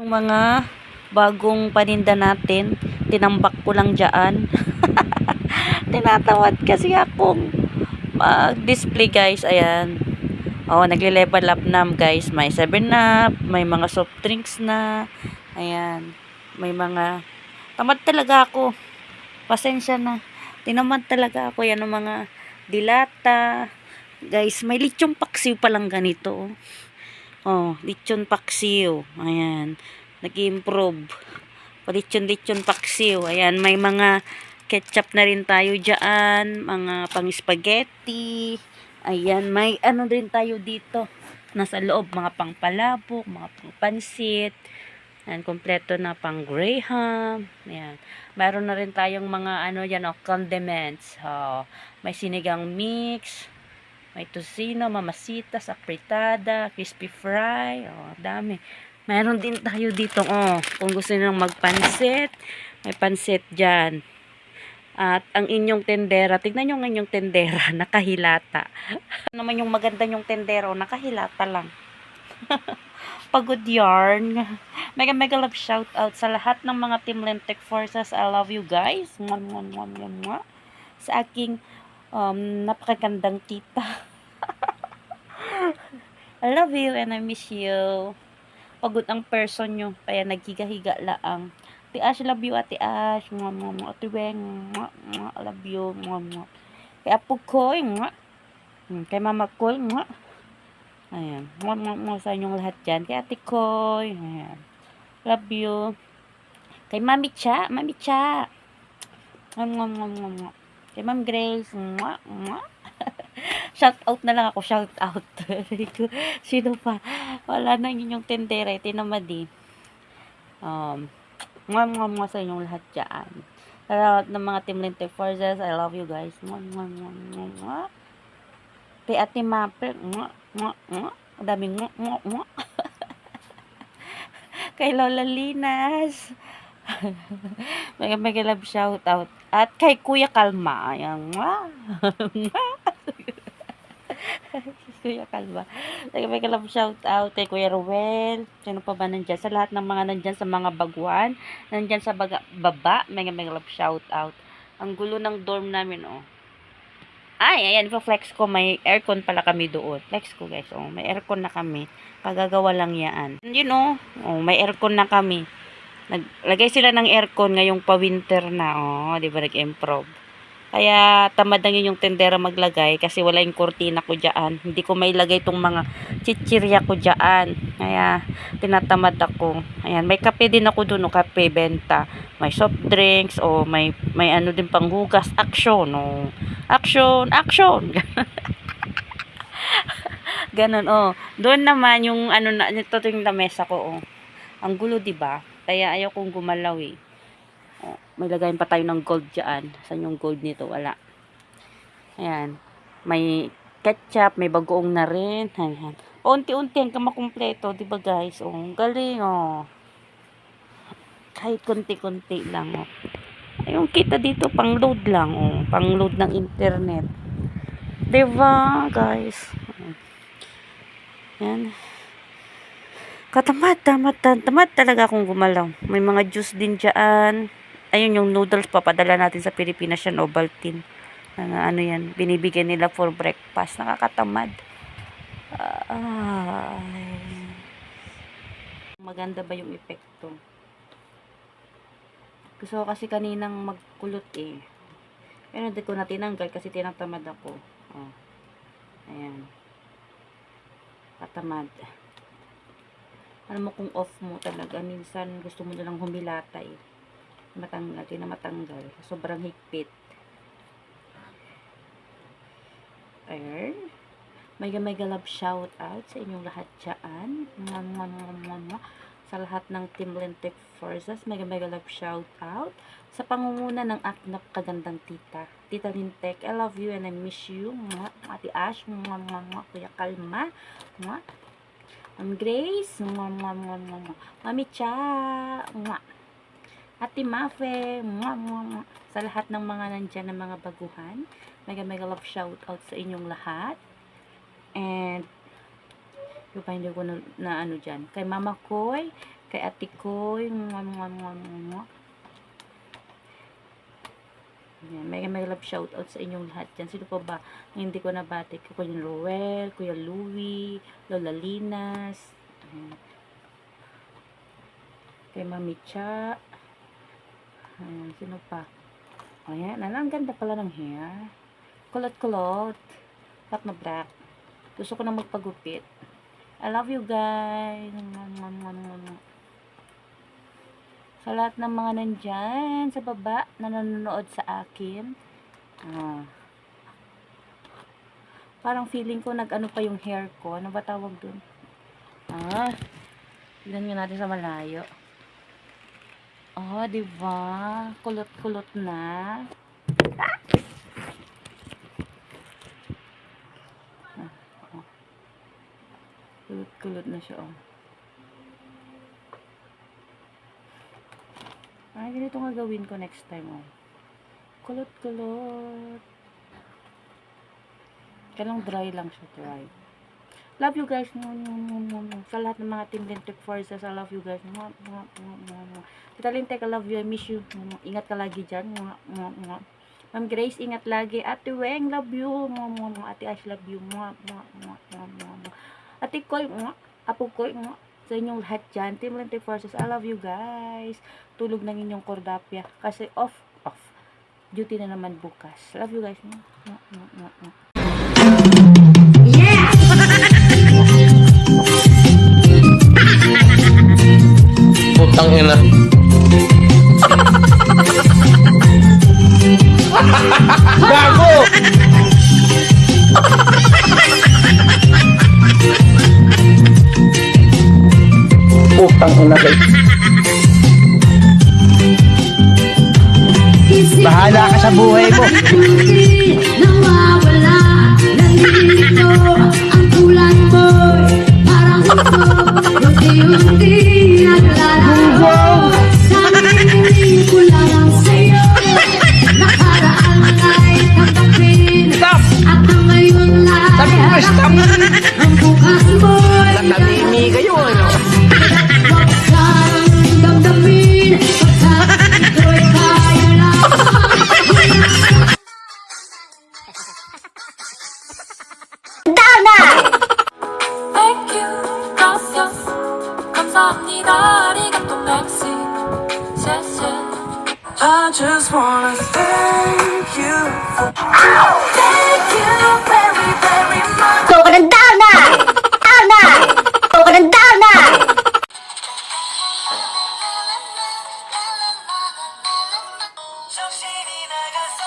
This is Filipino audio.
Mga bagong paninda natin, tinambak ko lang dyan. Tinatawad kasi akong mag-display guys. Ayan. Oh, nagle-level up na guys. May 7 up, may mga soft drinks na. Ayan. May mga tamad talaga ako. Pasensya na. Tinamad talaga ako. Yan ang mga dilata. Guys, may lechong paksiw pa lang ganito. Oh, lechon paksiw. Ayan. Nag-improve. Lechon paksiw. Ayan, may mga ketchup na rin tayo diyan, mga pang spaghetti. Ayan, may ano din tayo dito. Nasa loob, mga pang palabok, mga pang pansit. Ayan, kompleto na pang graham. Ayan. Mayroon na rin tayong mga ano yan, condiments. Oh, may sinigang mix. May tocino, mamasitas, apritada, crispy fry. Oh, dami. Mayroon din tayo dito, oh. Kung gusto niyo magpansit, may pansit dyan. At ang inyong tendera, tignan nyo ang inyong tendera, nakahilata. Naman yung maganda yung tendero, nakahilata lang. Pagod yarn. Mega mega love shout out sa lahat ng mga Team Lentek Forces. I love you guys. Mwah, mwah, mwah, mwah, mwah. Sa aking napakagandang tita. I love you and I miss you. Pagod ang person nyo, kaya naghiga-higa laang. Ate Ash, love you, Ate Ash. Mwah, mwah, mwah. Ate Weng, mwah, mwah, love you. Mwah, mwah. Kay Apo Koy, mwah. Kay Mama Koy, mwah. Ayan. Mwah, mwah, mwah sa inyong lahat dyan. Kay Ate Koy, ayan. Love you. Kay Mami Cha, Mami Cha. Mwah, mwah, mwah, mwah, mwah. Kay Ma'am Grace, mwah, mwah. Shout out na lang ako, shout out. Sino pa? Wala na yung tendera, tinamad eh. Mwah sa inyong lahat dyan. Sa lahat ng mga Team Lentek Forces, I love you guys. Mwah. Kay Ate Mapel, mwah. Daming mwah. Kay Lola Linas. Mega love shout out. At kay Kuya Kalma. Ayan, mwah. Kuya Kalma. Mega love shout out kay Kuya Ruel. Sino pa ba nandyan? Sa lahat ng mga nandyan sa mga baguan. Nandyan sa baba. Mega love shout out. Ang gulo ng dorm namin, oh. Ay, ayan. Flex ko. May aircon pala kami doon. Flex ko, guys. Oh, may aircon na kami. Kagagawa lang yan. Yun, oh. Oh, may aircon na kami. Naglagay sila ng aircon ngayong pa-winter na. Oh, di ba nag-improve? Kaya tamad lang yung tendera maglagay kasi wala yung kurtina ko dyan. Hindi ko may lagay itong mga chichirya ko dyan. Kaya tinatamad ako. Ayan, may kape din ako doon, kape benta. May soft drinks o may ano din panghugas. Action, oh. Action. Ganon, oh. Doon naman yung ano na ito yung lamesa ko, oh. Ang gulo, 'di ba? Kaya ayaw kong gumalaw eh. Oh, may lagayin pa tayo ng gold diyan. Saan yung gold nito? Wala. Ayan. May ketchup, may bagoong na rin. Ayan. Unti-unti hanggang makumpleto, 'di ba guys? Oh, galing oh. Kahit konti-konti lang oh. Yung kita dito pang load lang oh, pang load ng internet. 'Di ba, guys? Ayan. Tamad talaga akong gumalaw. May mga juice din dyan. Ayun yung noodles papadala natin sa Pilipinas yan, Ovaltine. Ano yan, binibigyan nila for breakfast. Nakakatamad. Maganda ba yung epekto? Gusto ko kasi kaninang magkulot eh. Pero hindi ko na tinanggal kasi tinatamad ako. Oh. Ayan. Katamad. Alam mo kung off mo talaga, minsan gusto mo na lang humilata eh. Matanggal, di na matanggal. Sobrang higpit. Ayan. Mega love shout out sa inyong lahat dyan. Sa lahat ng Team Lentek Forces, mega love shout out. Sa pangunguna ng aking napakagandang tita. Tita Lentek, I love you and I miss you. Ate Ash, Kuya Kalma. Ma'am Grace, Mami Cha, Ate Mafe, sa lahat ng mga nandyan ng mga baguhan, mega love shout out sa inyong lahat. And yung pa hindi ko na ano dyan, kay Mama Koy, Kay ate ko, yung yan, may love shoutout sa inyong lahat dyan. Sino pa ba hindi ko nabati? Kuya Roel, Kuya Louie, Lola Linas, ayan. Kay Mami Cha, ayan, sino pa? Ayan, ang ganda pala ng hair. Kulot-kulot, black na black. Gusto ko na magpagupit. I love you guys. Sa lahat ng mga nandyan sa baba na nanonood sa akin. Parang feeling ko nag-ano pa yung hair ko. Ano ba tawag dun? Tignan nyo natin sa malayo. Diba? Kulot-kulot na. Kulot-kulot na siya, ganito nga gawin ko next time, Kulot-kulot. Kailang dry lang siya, dry. Love you guys. Sa lahat ng mga Team Lintek Forces, I love you guys. Tita Lintek, I love you. I miss you. Ingat ka lagi dyan. Ma'am Grace, ingat lagi. Ate Weng, love you. Ate Ash, love you. Ate Koy, Apo Koy, sa inyong lahat dyan. Team Lintek Forces, I love you guys. Tulog ng inyong kordapya. Kasi off. Duty na naman bukas. Love you guys. Yeah! Putang ina. Gago! Putang ina guys. Bahala ka sa buhay mo. Nawawala, nandito ang tulad mo'y parang ito, unti-unti naglalaho. Sabihin ko lang sa'yo, nakaraan ay tanggapin, at ang ngayon ay harapin. Ang bukas mo'y Natamimi kayo, ano? huwag kang damdamin, pagkat ito'y kaya lang. Thank you, gracias, 감사합니다, 아리가또, merci,谢谢. I just wanna thank you for thank you very, very much. Go ka ng down na! Down na! Go ka ng down na! 정신이 나갔어.